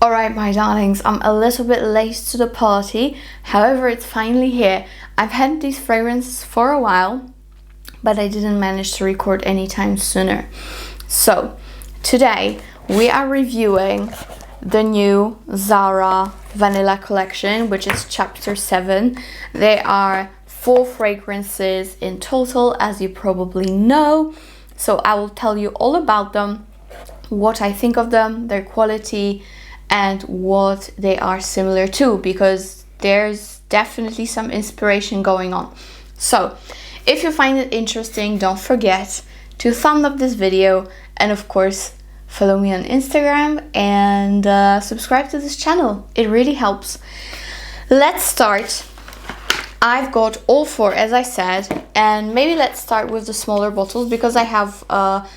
Alright, my darlings, I'm a little bit late to the party. However, it's finally here. I've had these fragrances for a while, but I didn't manage to record anytime sooner. So, today we are reviewing the new Zara Vanilla collection, which is chapter 7. They are 4 fragrances in total, as you probably know. So I will tell you all about them, what I think of them, their quality, and what they are similar to, because there's definitely some inspiration going on. So if you find it interesting, don't forget to thumb up this video, and of course follow me on Instagram and subscribe to this channel. It really helps. Let's start. I've got all 4, as I said, and maybe let's start with the smaller bottles, because I have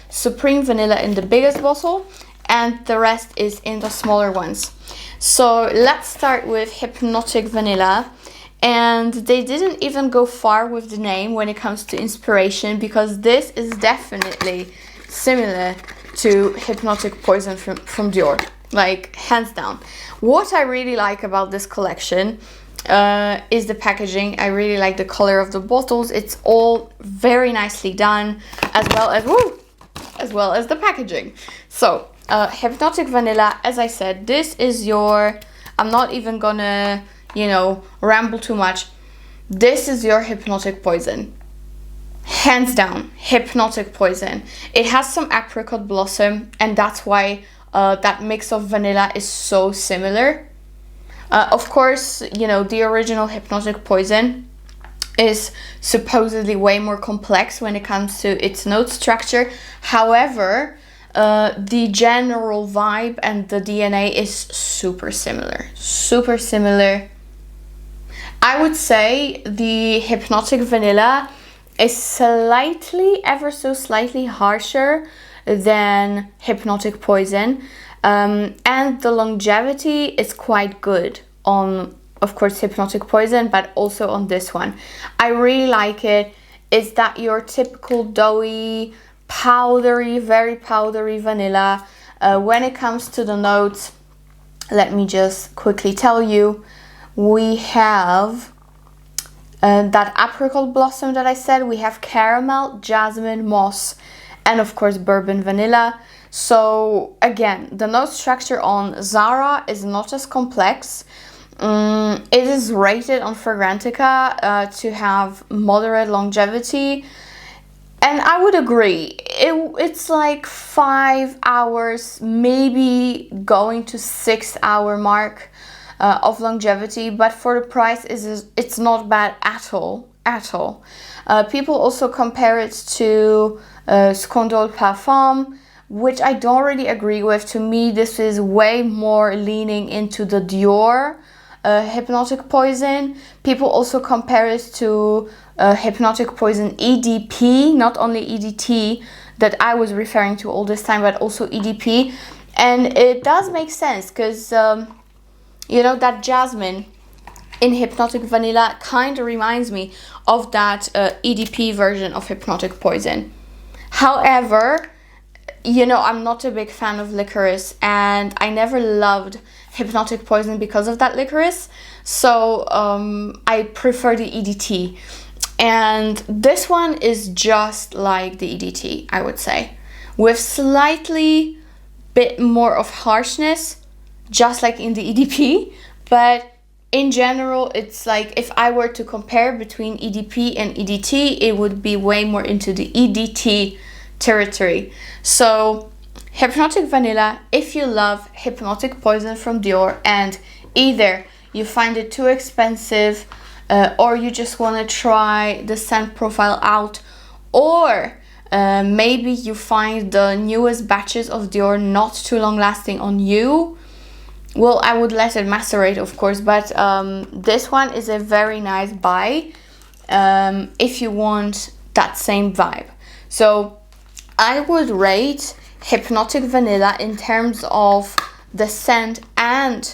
Supreme Vanilla in the biggest bottle and the rest is in the smaller ones. So let's start with Hypnotic Vanilla. And they didn't even go far with the name when it comes to inspiration, because this is definitely similar to Hypnotic Poison from Dior, like hands down. What I really like about this collection is the packaging. I really like the color of the bottles. It's all very nicely done, as well as the packaging. So Hypnotic Vanilla, as I said, this is your, I'm not even gonna, ramble too much. This is your Hypnotic Poison. Hands down, Hypnotic Poison. It has some apricot blossom, and that's why that mix of vanilla is so similar. Of course, the original Hypnotic Poison is supposedly way more complex when it comes to its note structure. However, the general vibe and the DNA is super similar. Super similar. I would say the Hypnotic Vanilla is slightly, ever so slightly harsher than Hypnotic Poison. And the longevity is quite good on, of course, Hypnotic Poison, but also on this one. I really like it. It's that your typical doughy, powdery, very powdery vanilla. When it comes to the notes, let me just quickly tell you, we have that apricot blossom that I said. We have caramel, jasmine, moss, and of course bourbon vanilla. So again, the note structure on Zara is not as complex. It is rated on Fragrantica to have moderate longevity, and I would agree. It's like 5 hours, maybe going to 6-hour mark of longevity, but for the price, it's not bad at all. People also compare it to Scandal Parfum, which I don't really agree with. To me, this is way more leaning into the Dior Hypnotic Poison. People also compare it to Hypnotic Poison EDP, not only EDT that I was referring to all this time, but also EDP. And it does make sense, because that jasmine in Hypnotic Vanilla kind of reminds me of that EDP version of Hypnotic Poison. However, I'm not a big fan of licorice, and I never loved Hypnotic Poison because of that licorice. So I prefer the EDT. And this one is just like the EDT, I would say, with slightly bit more of harshness, just like in the EDP. But in general, it's like, if I were to compare between EDP and EDT, it would be way more into the EDT territory. So Hypnotic Vanilla, if you love Hypnotic Poison from Dior, and either you find it too expensive, or you just want to try the scent profile out, or maybe you find the newest batches of Dior not too long lasting on you, well, I would let it macerate, of course, but this one is a very nice buy if you want that same vibe. So I would rate Hypnotic Vanilla in terms of the scent and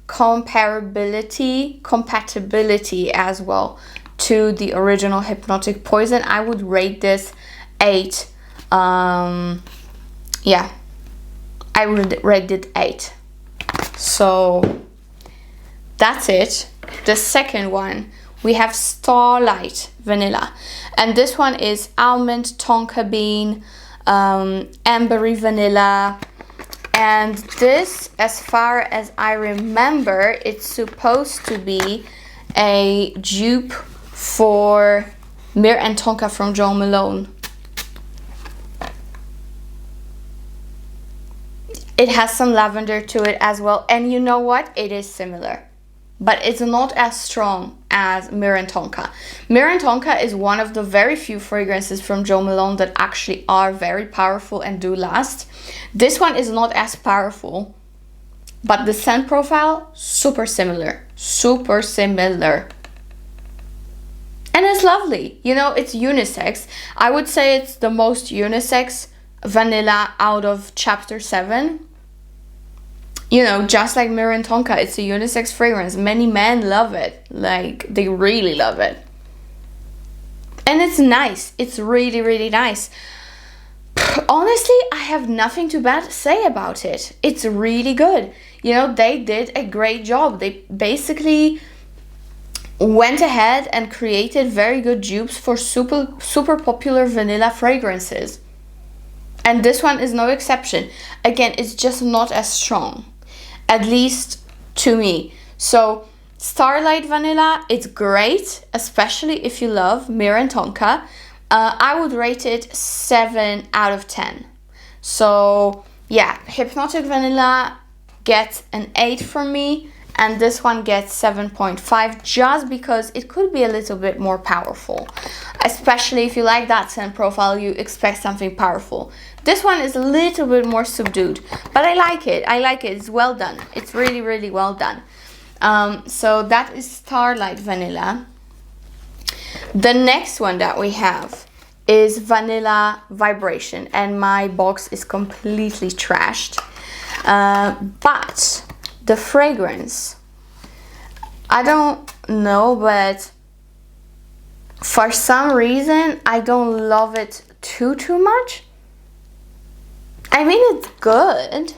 compatibility as well to the original Hypnotic Poison. I would rate this 8. Yeah, I would rate it 8. So that's it. The second one, we have Starlight Vanilla. And this one is almond, tonka bean, ambery vanilla. And this, as far as I remember, it's supposed to be a dupe for Mir and Tonka from Jo Malone. It has some lavender to it as well. And you know what? It is similar. But it's not as strong as Mir and Tonka. Mir and Tonka is one of the very few fragrances from Jo Malone that actually are very powerful and do last. This one is not as powerful, but the scent profile, super similar. Super similar. And it's lovely. You know, it's unisex. I would say it's the most unisex vanilla out of chapter 7. You know, just like Mir and Tonka, it's a unisex fragrance. Many men love it. Like, they really love it. And it's nice. It's really, really nice. Honestly, I have nothing to bad say about it. It's really good. You know, they did a great job. They basically went ahead and created very good dupes for super popular vanilla fragrances. And this one is no exception. Again, it's just not as strong. At least to me. So Starlight Vanilla, it's great, especially if you love Mir and Tonka. I would rate it 7 out of 10. So yeah, Hypnotic Vanilla gets an 8 from me, and this one gets 7.5 just because it could be a little bit more powerful. Especially if you like that scent profile, you expect something powerful. This one is a little bit more subdued, but I like it. I like it. It's well done. It's really, really well done. So that is Starlight Vanilla. The next one that we have is Vanilla Vibration, and my box is completely trashed. But the fragrance, I don't know, but for some reason I don't love it too much. I mean, it's good.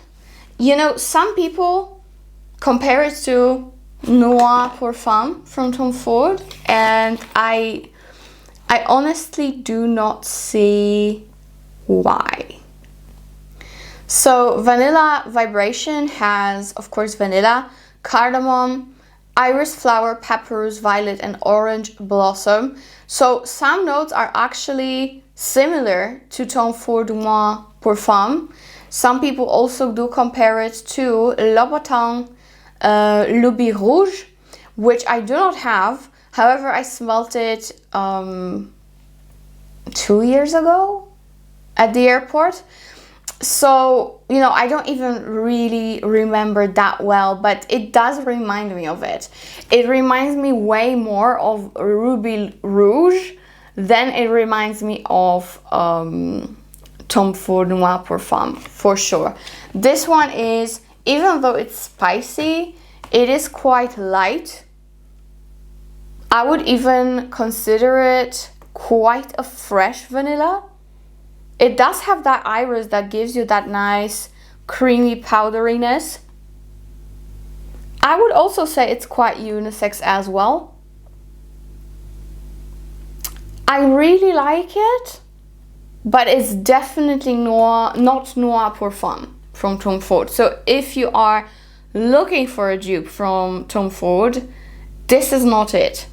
You know, some people compare it to NUIT Parfum from Tom Ford, and I honestly do not see why. So Vanilla Vibration has, of course, vanilla, cardamom, iris flower, papyrus, violet, and orange blossom. So some notes are actually similar to Tom Ford NUIT Parfum. Some people also do compare it to Louboutin Ruby Rouge, which I do not have. However, I smelled it 2 years ago at the airport. So, you know, I don't even really remember that well, but it does remind me of it. It reminds me way more of Ruby Rouge than it reminds me of Tom Ford NUIT Parfum, for sure. This one is, even though it's spicy, it is quite light. I would even consider it quite a fresh vanilla. It does have that iris that gives you that nice creamy powderiness. I would also say it's quite unisex as well. I really like it, but it's definitely not NUIT Parfum from Tom Ford. So if you are looking for a dupe from Tom Ford, this is not it.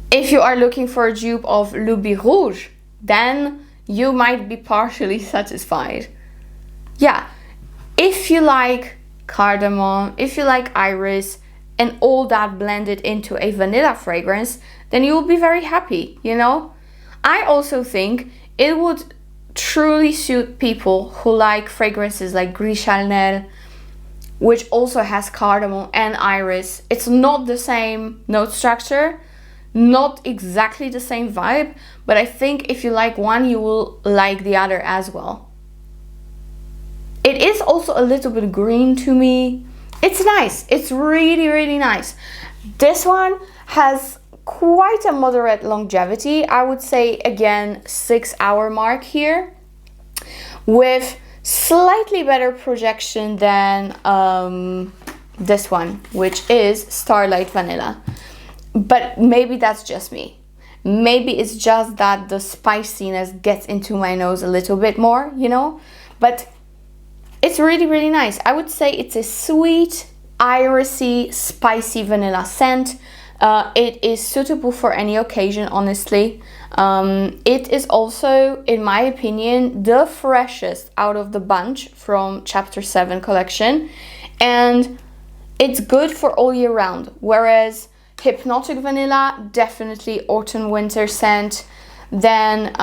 If you are looking for a dupe of Ruby Rouge, then you might be partially satisfied. Yeah, if you like cardamom, if you like iris, and all that blended into a vanilla fragrance, then you will be very happy, you know? I also think it would truly suit people who like fragrances like Gris Chanel, which also has cardamom and iris. It's not the same note structure, not exactly the same vibe, but I think if you like one, you will like the other as well. It is also a little bit green to me. It's nice. It's really, really nice. This one has quite a moderate longevity. I would say, again, 6-hour mark here, with slightly better projection than this one, which is Starlight Vanilla. But maybe that's just me. Maybe it's just that the spiciness gets into my nose a little bit more, you know? But it's really, really nice. I would say it's a sweet, irisy, spicy vanilla scent. It is suitable for any occasion, honestly. It is also, in my opinion, the freshest out of the bunch from Chapter 7 collection. And it's good for all year round. Whereas Hypnotic Vanilla, definitely autumn-winter scent. Then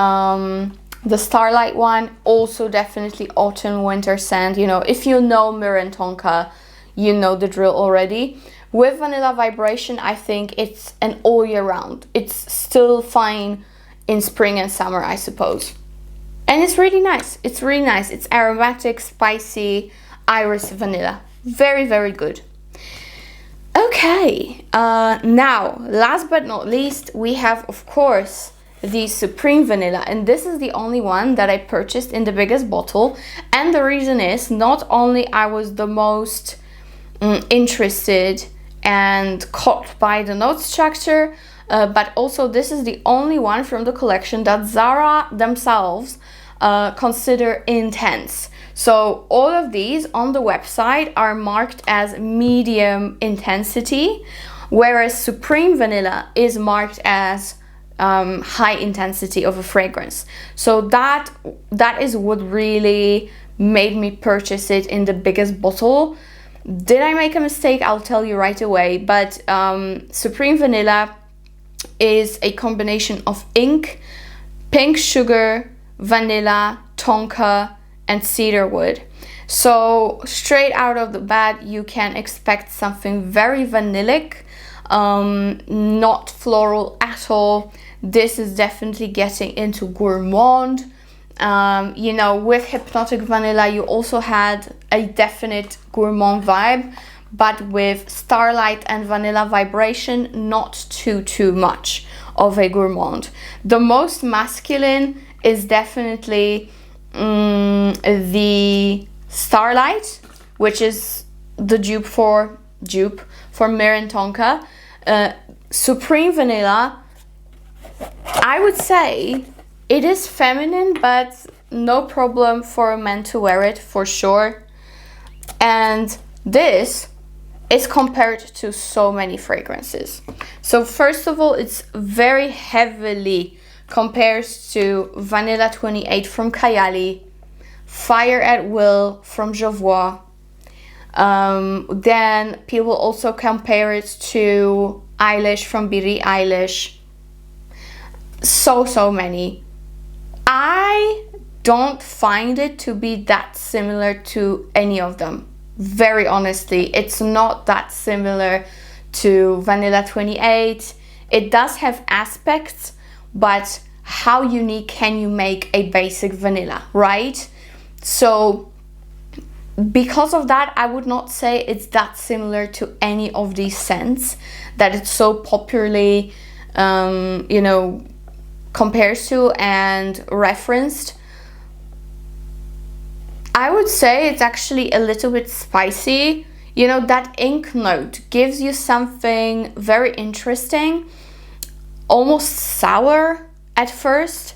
the Starlight one, also definitely autumn-winter scent. You know, if you know Mirror and Tonka, you know the drill already. With Vanilla Vibration, I think it's an all year round. It's still fine in spring and summer, I suppose. And it's really nice. It's really nice. It's aromatic, spicy, iris vanilla. Very, very good. Okay, now, last but not least, we have, of course, the Supreme Vanilla. And this is the only one that I purchased in the biggest bottle. And the reason is, not only I was the most interested and caught by the note structure, but also this is the only one from the collection that Zara themselves consider intense. So all of these on the website are marked as medium intensity, whereas Supreme Vanilla is marked as high intensity of a fragrance. So that is what really made me purchase it in the biggest bottle. Did I make a mistake? I'll tell you right away. But Supreme Vanilla is a combination of ink, pink sugar, vanilla, tonka, and cedarwood. So straight out of the bat, you can expect something very vanillic, not floral at all. This is definitely getting into gourmand. You know, with Hypnotic Vanilla, you also had a definite gourmand vibe, but with Starlight and Vanilla Vibration, not too much of a gourmand. The most masculine is definitely the Starlight, which is the dupe for Mirror and Tonka. Supreme Vanilla, I would say it is feminine, but no problem for a man to wear it, for sure. And this is compared to so many fragrances. So first of all, it's very heavily compares to Vanilla 28 from KHALIL, Fire at Will from JEULIA. Then people also compare it to Eilish from Billie Eilish. So many. I don't find it to be that similar to any of them. Very honestly, it's not that similar to Vanilla 28. It does have aspects, but how unique can you make a basic vanilla, right? So because of that, I would not say it's that similar to any of these scents that it's so popularly, you know, compares to and referenced. I would say it's actually a little bit spicy. You know, that ink note gives you something very interesting, almost sour at first,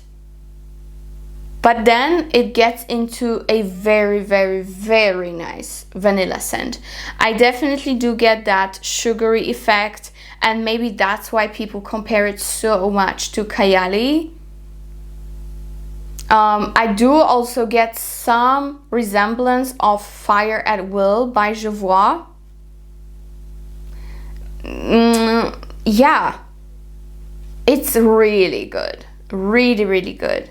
but then it gets into a very, very, very nice vanilla scent. I definitely do get that sugary effect, and maybe that's why people compare it so much to KHALIL. I do also get some resemblance of Fire at Will by JEULIA. Yeah, it's really good. Really, really good.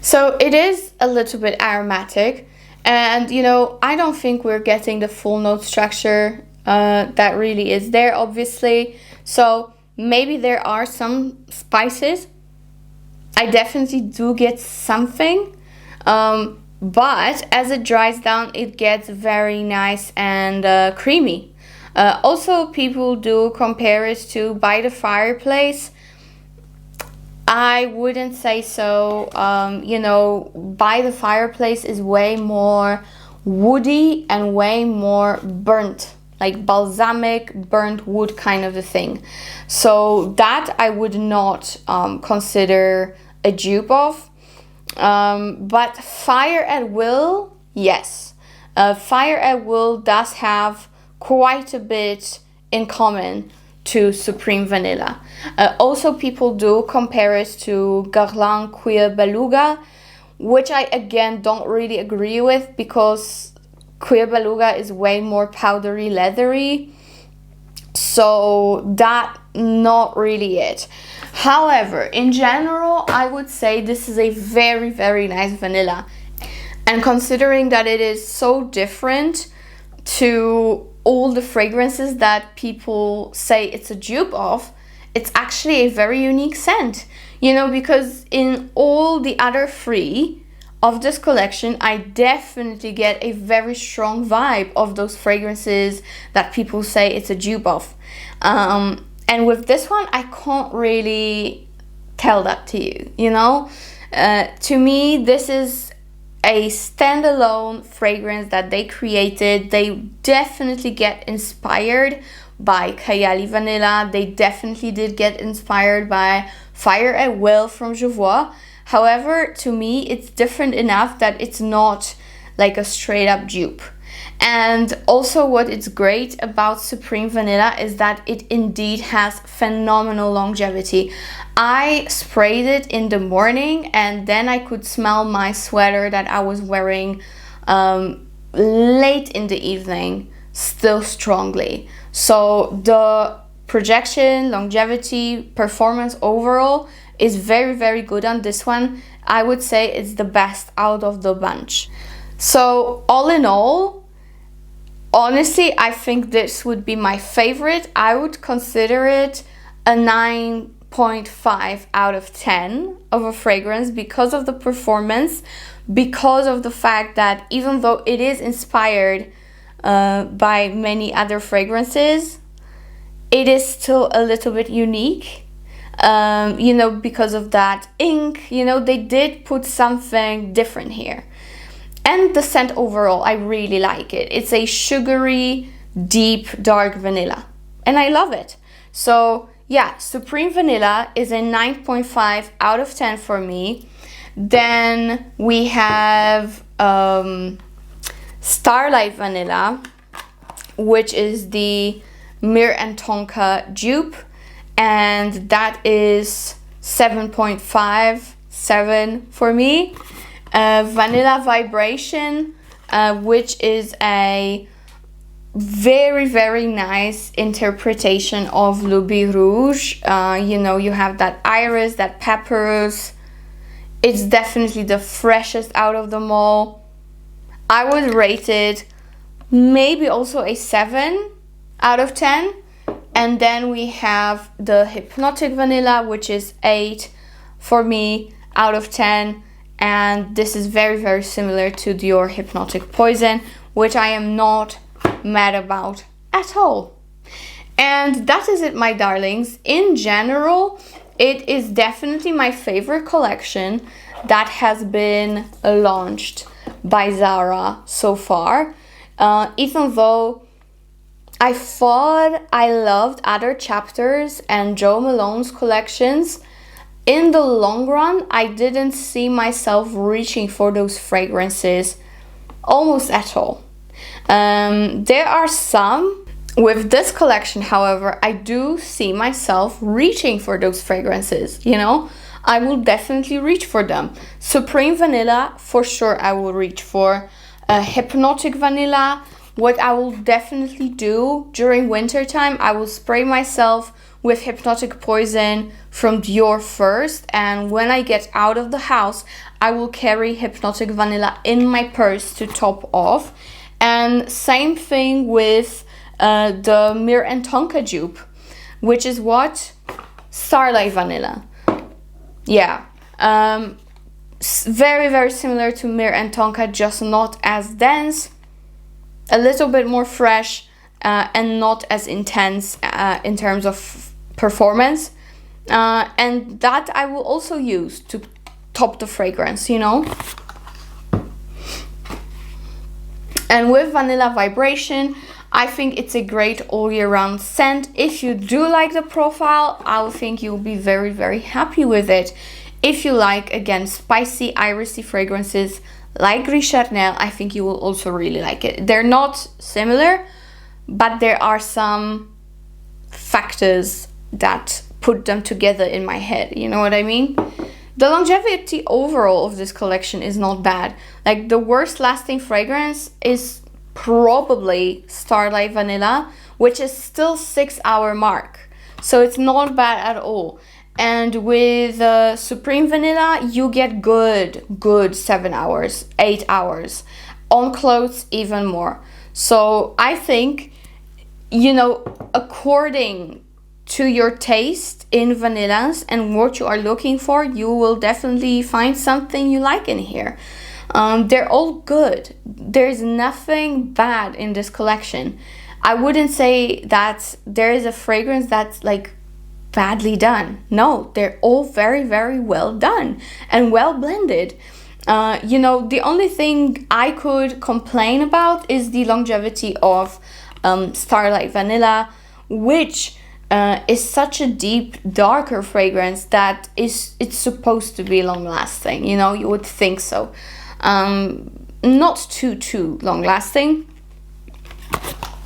So it is a little bit aromatic, and you know, I don't think we're getting the full note structure that really is there, obviously. So maybe there are some spices. I definitely do get something, but as it dries down, it gets very nice and creamy. Also, people do compare it to By the Fireplace. I wouldn't say so. You know, By the Fireplace is way more woody and way more burnt like balsamic, burnt wood kind of a thing. So that I would not consider a dupe of. But Fire at Will, yes. Fire at Will does have quite a bit in common to Supreme Vanilla. Also, people do compare it to Guerlain Cuir Beluga, which I again don't really agree with, because Cuir Beluga is way more powdery, leathery. So that not really it. However, in general, I would say this is a very, very nice vanilla. And considering that it is so different to all the fragrances that people say it's a dupe of, it's actually a very unique scent. You know, because in all the other three of this collection, I definitely get a very strong vibe of those fragrances that people say it's a dupe of. And with this one, I can't really tell that to you, you know? To me, this is a standalone fragrance that they created. They definitely get inspired by KHALIL Vanilla. They definitely did get inspired by Fire at Will from J.U.S. However, to me, it's different enough that it's not like a straight up dupe. And also what is great about Supreme Vanilla is that it indeed has phenomenal longevity. I sprayed it in the morning and then I could smell my sweater that I was wearing late in the evening still strongly. So the projection, longevity, performance overall is very, very good on this one. I would say it's the best out of the bunch. So all in all, honestly, I think this would be my favorite. I would consider it a 9.5 out of 10 of a fragrance because of the performance, because of the fact that even though it is inspired by many other fragrances, it is still a little bit unique. You know, because of that ink, you know, they did put something different here. And the scent overall, I really like it. It's a sugary, deep, dark vanilla. And I love it. So yeah, Supreme Vanilla is a 9.5 out of 10 for me. Then we have Starlight Vanilla, which is the Mir and Tonka dupe. And that is 7.57 for me. Vanilla Vibration, which is a very, very nice interpretation of Le Bille Rouge. You know, you have that iris, that peppers. It's definitely the freshest out of them all. I would rate it maybe also a 7 out of 10. And then we have the Hypnotic Vanilla, which is 8 for me out of 10. And this is very, very similar to Dior Hypnotic Poison, which I am not mad about at all. And that is it, my darlings. In general, it is definitely my favorite collection that has been launched by Zara so far. Even though I thought I loved other chapters and Jo Malone's collections, in the long run, I didn't see myself reaching for those fragrances almost at all. There are some. With this collection, however, I do see myself reaching for those fragrances, you know? I will definitely reach for them. Supreme Vanilla, for sure I will reach for. Hypnotic Vanilla, what I will definitely do during winter time, I will spray myself with Hypnotic Poison from Dior first, and when I get out of the house, I will carry Hypnotic Vanilla in my purse to top off. And same thing with the Mir and Tonka dupe, which is what? Starlight Vanilla. Yeah, very, very similar to Mir and Tonka, just not as dense, a little bit more fresh, and not as intense in terms of performance. And that I will also use to top the fragrance, you know. And with Vanilla Vibration, I think it's a great all year round scent. If you do like the profile, I would think you'll be very, very happy with it. If you like, again, spicy, irisy fragrances like Gris Charnel, I think you will also really like it. They're not similar, but there are some factors that put them together in my head. You know what I mean? The longevity overall of this collection is not bad. Like, the worst lasting fragrance is probably Starlight Vanilla, which is still 6-hour mark. So it's not bad at all. And with Supreme Vanilla, you get good 7 hours, 8 hours. On clothes, even more. So I think, you know, according to your taste in vanillas and what you are looking for, you will definitely find something you like in here. They're all good. There's nothing bad in this collection. I wouldn't say that there is a fragrance that's like badly done. No, they're all very, very well done and well blended. You know, the only thing I could complain about is the longevity of Starlight Vanilla, which is such a deep, darker fragrance that it's supposed to be long lasting. You know, you would think so. Not too long lasting,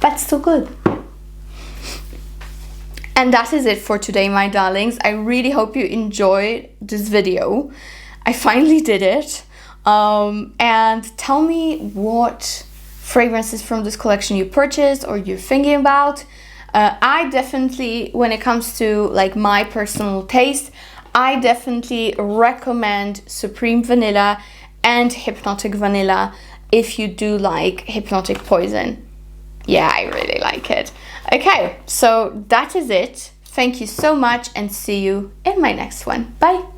but still good. And that is it for today, my darlings. I really hope you enjoyed this video. I finally did it. And tell me what fragrances from this collection you purchased or you're thinking about. I definitely, when it comes to like my personal taste, I definitely recommend Supreme Vanilla and Hypnotic Vanilla if you do like Hypnotic Poison. Yeah, I really like it. Okay, so that is it. Thank you so much and see you in my next one. Bye.